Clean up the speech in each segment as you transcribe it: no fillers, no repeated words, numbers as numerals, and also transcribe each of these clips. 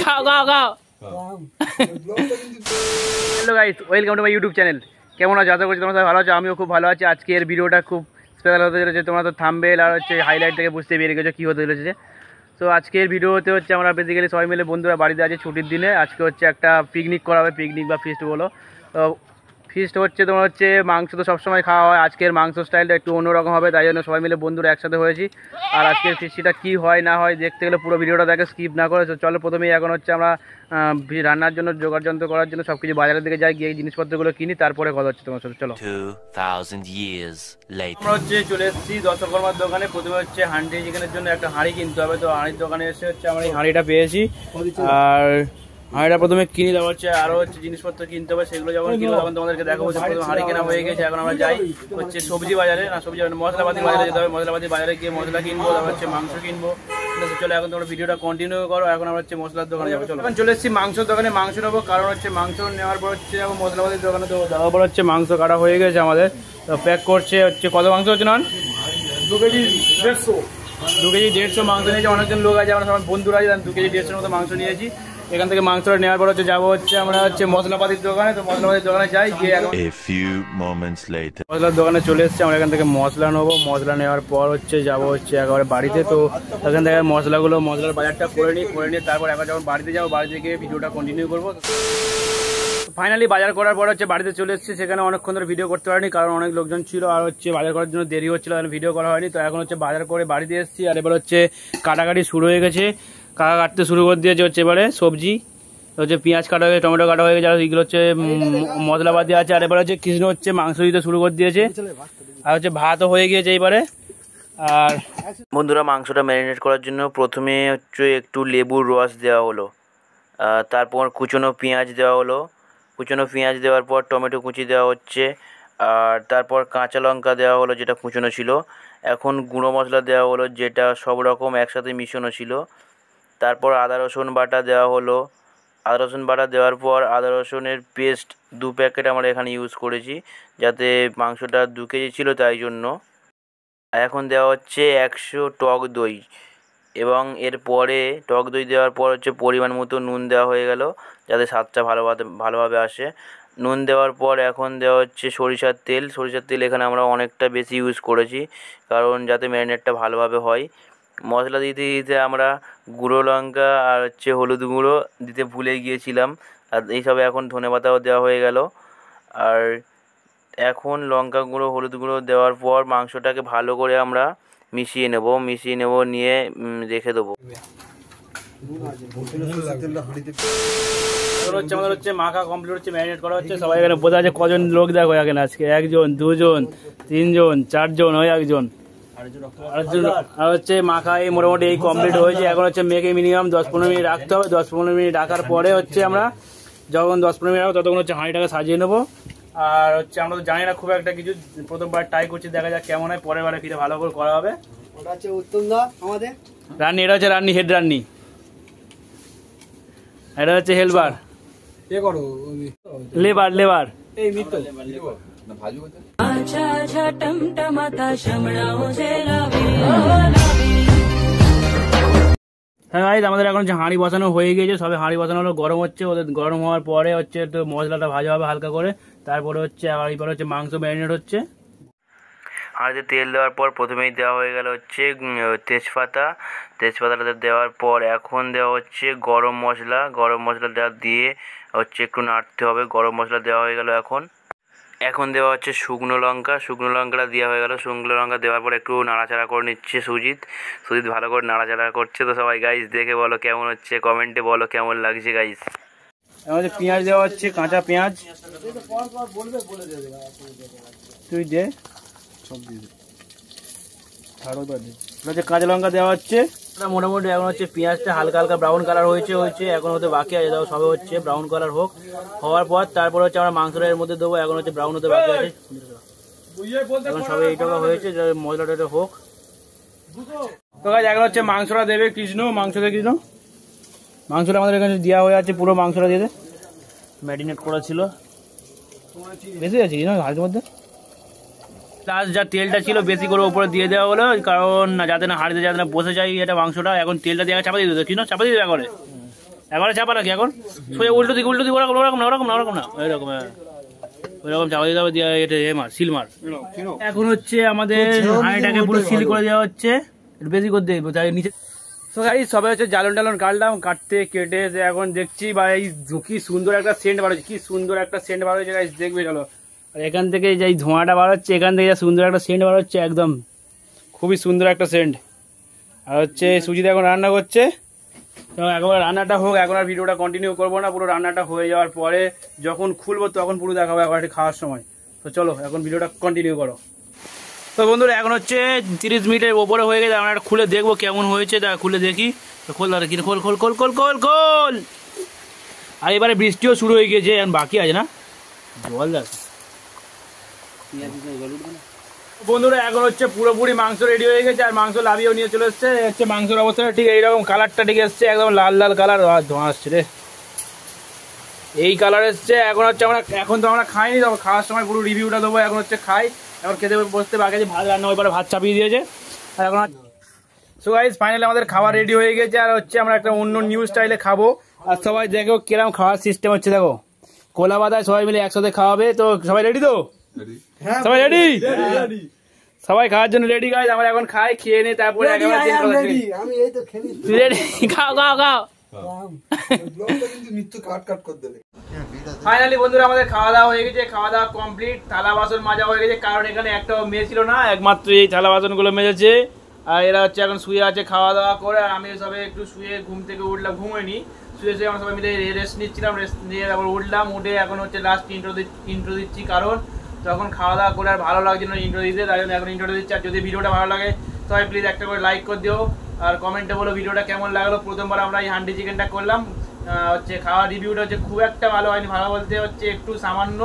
খাও খাও খাও। Hello guys, welcome to my YouTube channel. কেমন আছো? আশা করছি তোমরা সবাই ভালো আছো। আমিও খুব ভালো আছি। আজকের ভিডিওটা খুব স্পেশাল হতে চলেছে। তোমরা তো থাম্বনেল আর হচ্ছে হাইলাইট থেকে বুঝতে পেরে গেছো কী হতে চলেছে। তো আজকের ভিডিওতে হচ্ছে আমরা বেসিক্যালি সবাই মিলে বন্ধুরা বাড়িতে আছে ছুটির দিনে। আজকে হচ্ছে একটা পিকনিক করা হবে, পিকনিক বা ফিস্ট বলো। তো ফিস্ট হচ্ছে তোমার হচ্ছে মাংস তো সবসময় খাওয়া হয়, আজকের মাংস স্টাইলটা একটু অন্যরকম হবে, তাই জন্য সবাই মিলে বন্ধুরা একসাথে হয়েছি। আর আজকের ফিস্টিটা কী হয় না হয় দেখতে গেলে পুরো ভিডিওটা দেখে স্কিপ না করে। তো চলো প্রথমেই এখন হচ্ছে আমরা রান্নার জন্য জোগাড় যন্ত্র করার জন্য সব কিছু বাজারের দিকে যাই, গিয়ে এই জিনিসপত্রগুলো কিনি, তারপরে কথা হচ্ছে তোমার সাথে। চলো। 2000 years later আমরা হচ্ছে চলে এসেছি দশকর্মার দোকানে। প্রথমে হচ্ছে হাঁড়ি চিকেনের জন্য একটা হাঁড়ি কিনতে হবে। তো হাঁড়ির দোকানে এসে হচ্ছে আমরা এই হাঁড়িটা পেয়েছি। আর হাঁড়িটা প্রথমে কিনে দেওয়া হচ্ছে, আরও হচ্ছে জিনিসপত্র কিনতে হবে, সেগুলো যখন কিনবো তখন তোমাদেরকে দেখাবো। প্রথমে হাঁড়ি কেনা হয়ে গেছে, এখন আমরা যাই হচ্ছে সবজি বাজারে, না সবজি বাজারে মশলাপাতি বাজারে যেতে হবে। মশলাপাতি বাজারে গিয়ে মশলা কিনবো, তারপর হচ্ছে মাংস কিনবো। চলো এখন তোমরা ভিডিওটা কন্টিনিউ করো। এখন আমরা হচ্ছে মশলার দোকানে যাবো। চলো এখন চলে এসেছি মাংসের দোকানে। মাংস নেবো, কারণ হচ্ছে মাংস নেওয়ার পর হচ্ছে যাবো মশলাপাতির দোকানে। তো দেওয়ার পর হচ্ছে মাংস কাটা হয়ে গেছে আমাদের। তো প্যাক করছে হচ্ছে কত মাংস হচ্ছে না 2 কেজি 150 মাংস নিয়েছি। অনেকজন লোক আছে, আমরা সবাই বন্ধুরা আছে, 2 কেজি 150 মতো মাংস নিয়েছি। এখান থেকে মাংসটা নেওয়ার পর হচ্ছে যাবো হচ্ছে আমরা হচ্ছে মশলাপাতির দোকানে। তো মশলাপাতির দোকানে যাই, গিয়ে মশলার দোকানে চলে এসেছি। আমরা এখান থেকে মশলা নেবো। মশলা নেওয়ার পর হচ্ছে যাবো হচ্ছে একেবারে বাড়িতে। তো এখান থেকে মশলার বাজারটা করে নিই তারপর একবার যখন বাড়িতে যাবো, বাড়িতে গিয়ে ভিডিওটা কন্টিনিউ করবো। ফাইনালি বাজার করার পর হচ্ছে বাড়িতে চলে এসেছি। সেখানে অনেকক্ষণ ধরে ভিডিও করতে পারিনি, কারণ অনেক লোকজন ছিল আর হচ্ছে বাজার করার জন্য দেরি হচ্ছিল, ভিডিও করা হয়নি। তো এখন হচ্ছে বাজার করে বাড়িতে এসেছি। আর এবার হচ্ছে কাটাকাটি শুরু হয়ে গেছে, কাটতে শুরু করে দিয়েছে হচ্ছে এবারে সবজি হচ্ছে পেঁয়াজ কাটা হয়ে গেছে, টমেটো কাটা হয়ে গেছে, আর এগুলো হচ্ছে মশলাপাতি আছে। আর এবার হচ্ছে কৃষ্ণ হচ্ছে মাংস দিতে শুরু করে দিয়েছে, আর হচ্ছে ভাতও হয়ে গিয়েছে এইবারে। আর বন্ধুরা মাংসটা ম্যারিনেট করার জন্য প্রথমে হচ্ছে একটু লেবুর রস দেওয়া হলো, তারপর কুচনো পেঁয়াজ দেওয়া হলো। কুচনো পেঁয়াজ দেওয়ার পর টমেটো কুচি দেওয়া হচ্ছে, আর তারপর কাঁচা লঙ্কা দেওয়া হলো যেটা কুচনো ছিল। এখন গুঁড়ো মশলা দেওয়া হলো যেটা সব রকম একসাথে মিশানো ছিল। তারপর আদা রসুন বাটা দেওয়া হলো। আদা রসুন বাটা দেওয়ার পর আদা রসুনের পেস্ট 2 প্যাকেট আমরা এখানে ইউজ করেছি, যাতে মাংসটা 2 কেজি ছিল তাই জন্য। এখন দেওয়া হচ্ছে 100 টক দই, এবং এরপরে টক দই দেওয়ার পর হচ্ছে পরিমাণ মতো নুন দেওয়া হয়ে গেল, যাতে স্বাদটা ভালোভাবে আসে। নুন দেওয়ার পর এখন দেওয়া হচ্ছে সরিষার তেল এখানে আমরা অনেকটা বেশি ইউজ করেছি, কারণ যাতে ম্যারিনেটটা ভালোভাবে হয়। মশলা দিতে দিতে আমরা গুঁড়ো লঙ্কা আর হচ্ছে হলুদ গুঁড়ো দিতে ভুলে গিয়েছিলাম, আর এইসবে এখন ধনেপাতাও দেওয়া হয়ে গেল। আর এখন লঙ্কা গুঁড়ো হলুদ গুঁড়ো দেওয়ার পর মাংসটাকে ভালো করে আমরা মিশিয়ে নেব, নিয়ে রেখে দেবো। আমাদের হচ্ছে মাখা কমপ্লিট হচ্ছে, ম্যারিনেট করা হচ্ছে। সবাই এখানে বোঝা আছে কজন লোক দেখো এখানে আজকে, 1 জন 2 জন 3 জন 4 জন ওই 1 জন আর হচ্ছে মাখা এই মোটামুটি এই কমপ্লিট হয়েছে। এখন হচ্ছে মেখে মিনিমাম 10-15 মিনিট রাখতে হবে। 10-15 মিনিট রাখার পরে হচ্ছে আমরা যখন 10-15 মিনিট রাখবো ততক্ষণ হচ্ছে হাঁড়িটাকে সাজিয়ে নেবো। আর হচ্ছে আমরা তো জানি না খুব একটা কিছু, প্রথমবার ট্রাই করছি, দেখা যাক কেমন হয়, পরের বারে ফিরে ভালো করে করা হবে। ওটা হচ্ছে উত্তম দা আমাদের রান্নি, এটা হচ্ছে রান্নি, হেড রান্নি, এটা হচ্ছে হেলবার, লেবার এই মিত্র। হ্যাঁ গাইস, আমাদের এখন হচ্ছে হাঁড়ি বসানো হয়ে গিয়েছে। সবে হাঁড়ি বসানো হলো, গরম হচ্ছে। ওদের গরম হওয়ার পরে হচ্ছে একটু মশলাটা ভাজা হবে হালকা করে, তারপরে হচ্ছে এবার হচ্ছে মাংস ম্যারিনেট হচ্ছে। হাঁড়িতে তেল দেওয়ার পর প্রথমেই দেওয়া হয়ে গেল হচ্ছে তেজপাতাটা দেওয়ার পর এখন দেওয়া হচ্ছে গরম মশলা দিয়ে হচ্ছে একটু নাড়তে হবে। গরম মশলা দেওয়া হয়ে গেল। এখন দেওয়া হচ্ছে শুকনো লঙ্কাটা দেওয়া হয়ে গেল। শুকনো লঙ্কা দেওয়ার পর একটু নাড়াচাড়া করে নিচ্ছে সুজিত ভালো করে নাড়াচাড়া করছে। তো সবাই গাইস দেখে বলো কেমন হচ্ছে, কমেন্টে বলো কেমন লাগছে গাইস। আমাদের পেঁয়াজ দেওয়া হচ্ছে, কাঁচা পেঁয়াজ তুই দে, কাঁচা লঙ্কা দেওয়া হচ্ছে মোটামুটি। এখন হচ্ছে পেঁয়াজটা হালকা ব্রাউন কালার হয়েছে। এখন হতে বাকি আছে, সবে হচ্ছে ব্রাউন কালার হওয়ার পর তারপর হচ্ছে আমরা মাংসটা এর মধ্যে দেবো। এখন হচ্ছে ব্রাউন হতে বাকি আছে, এখন সবে এইটুকু হয়েছে, মশলাটা হোক। তো গাইস এখন হচ্ছে মাংসটা দেবে কৃষ্ণ, মাংসটা আমাদের এখানে দেওয়া হয়ে আছে। পুরো মাংসটা দিয়ে ম্যারিনেট করা ছিল, বেশি আছে কি না হাড়ির মধ্যে। লাস্ট যা তেলটা ছিল বেশি করে উপরে দিয়ে দেওয়া হলো, কারণ যাতে না হাড়িতে যাতে না বসে যায় এটা মাংসটা। এখন তেলটা দিয়ে চাপা দিয়ে দিতে, চাপা দিয়ে দেওয়া করে এবারে চাপা নাকি এখন সোজা উল্টো দিকে ওরকম ওরকম না ওরকম না ওরকম না ওইরকম ওইরকম চাপা দিতে হবে দিয়ে এটা মার সিল মার। এখন হচ্ছে আমাদের হাঁড়িটাকে পুরো সিল করে দেওয়া হচ্ছে, একটু বেশি করে দেবো তাই নিচে। তো গাইস সবাই হচ্ছে জ্বালন টালন কাটলাম, কাটতে কেটে এখন দেখছি ভাই কি সুন্দর একটা সেন্ট বার হচ্ছে, কি সুন্দর একটা সেন্ট বার হচ্ছে গাইস দেখবে চলো। আর এখান থেকে যে ধোঁয়াটা বার হচ্ছে এখান থেকে সুন্দর একটা সেন্ট বার হচ্ছে, একদম খুবই সুন্দর একটা সেন্ট। আর হচ্ছে সুজিত এখন রান্না করছে, তো একবার রান্নাটা হোক, এখন আর ভিডিওটা কন্টিনিউ করবো না, পুরো রান্নাটা হয়ে যাওয়ার পরে যখন খুলবো তখন পুরো দেখাবো একবার খাওয়ার সময়। তো চলো এখন ভিডিওটা কন্টিনিউ করো। তো বন্ধুরা এখন হচ্ছে 30 মিনিটের ওপরে হয়ে গেছে, আমরা একটা খুলে দেখবো কেমন হয়েছে, তা খুলে দেখি। তো খোল দাদা কি খোল খোল খোল খোল খোল খোল। আর এবারে বৃষ্টিও শুরু হয়ে গেছে, এখন বাকি আছে না জল দেখ। বন্ধুরা এখন হচ্ছে পুরোপুরি মাংস রেডি হয়ে গেছে, আর মাংস লাভিয়েও নিয়ে চলে এসছে। হচ্ছে মাংসের অবস্থা ঠিক এইরকম, কালারটা ঠিক এসছে একদম লাল লাল কালার, ধোঁয়া আসছে রে, এই কালার এসছে। এখন হচ্ছে এখন তো আমরা খাইনি, তখন খাওয়ার সময় পুরো রিভিউটা দেবো। এখন হচ্ছে খাই, এখন খেতে বসতে বাকি আছে, ভাত রান্না ওইবারে ভাত চাপিয়ে দিয়েছে। আর এখন সো গাইস ফাইনালি আমাদের খাওয়া রেডি হয়ে গেছে, আর হচ্ছে আমরা একটা অন্য নিউ স্টাইলে খাবো। আর সবাই দেখো কিরকম খাওয়ার সিস্টেম হচ্ছে, দেখো কোলা বাদায় সবাই মিলে একসাথে খাওয়াবে। তো সবাই রেডি তো? সবাই রেডি? সবাই খাওয়ার জন্য রেডি গাইস। আমরা এখন খাই, খেয়ে নিই তারপরে খাও খাও খাও। ফাইনালি বন্ধুরা আমাদের খাওয়া দাওয়া হয়ে গেছে, খাওয়া দাওয়া কমপ্লিট, থালা বাসন মাজা হয়ে গেছে, কারণ এখানে একটা মেয়ে ছিল না, একমাত্র এই থালা বাসন গুলো মেজেছে। আর এরা হচ্ছে এখন শুয়ে আছে খাওয়া দাওয়া করে, আর আমি সবাই একটু শুয়ে ঘুম থেকে উঠলাম, ঘুমোইনি, শুয়ে শুয়ে আমরা সবাই মিলে রেস্ট নিচ্ছিলাম, রেস্ট নিয়ে তারপর উঠলাম, উঠে এখন হচ্ছে লাস্ট ইন্ট্রো দিচ্ছি, কারণ তখন খাওয়া দাওয়া করে আর ভালো লাগছে না ইন্ট্রো দিতে, তাই জন্য এখন ইন্ট্রো দিচ্ছি। আর যদি ভিডিওটা ভালো লাগে সবাই প্লিজ একটা করে লাইক করে দিও, আর কমেন্টে বলো ভিডিওটা কেমন লাগলো। প্রথমবার আমরা এই হান্ডি চিকেনটা করলাম, হচ্ছে খাওয়া রিভিউটা হচ্ছে খুব একটা ভালো হয়নি, ভালো বলতে হচ্ছে একটু সামান্য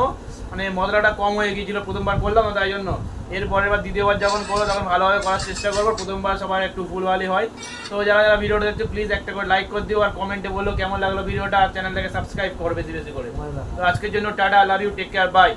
মানে মশলাটা কম হয়ে গিয়েছিল প্রথমবার করলাম, তাই জন্য এরপরের বার দ্বিতীয়বার যখন করবো তখন ভালোভাবে করার চেষ্টা করবো। প্রথমবার সবার একটু ভুলভালই হয়। তো যারা যারা ভিডিওটা দেখছো প্লিজ একটা করে লাইক করে দিও, আর কমেন্টে বলো কেমন লাগলো ভিডিওটা, আর চ্যানেলটাকে সাবস্ক্রাইব করো বেশি বেশি করে। তো আজকের জন্য tata, love you, take care, by.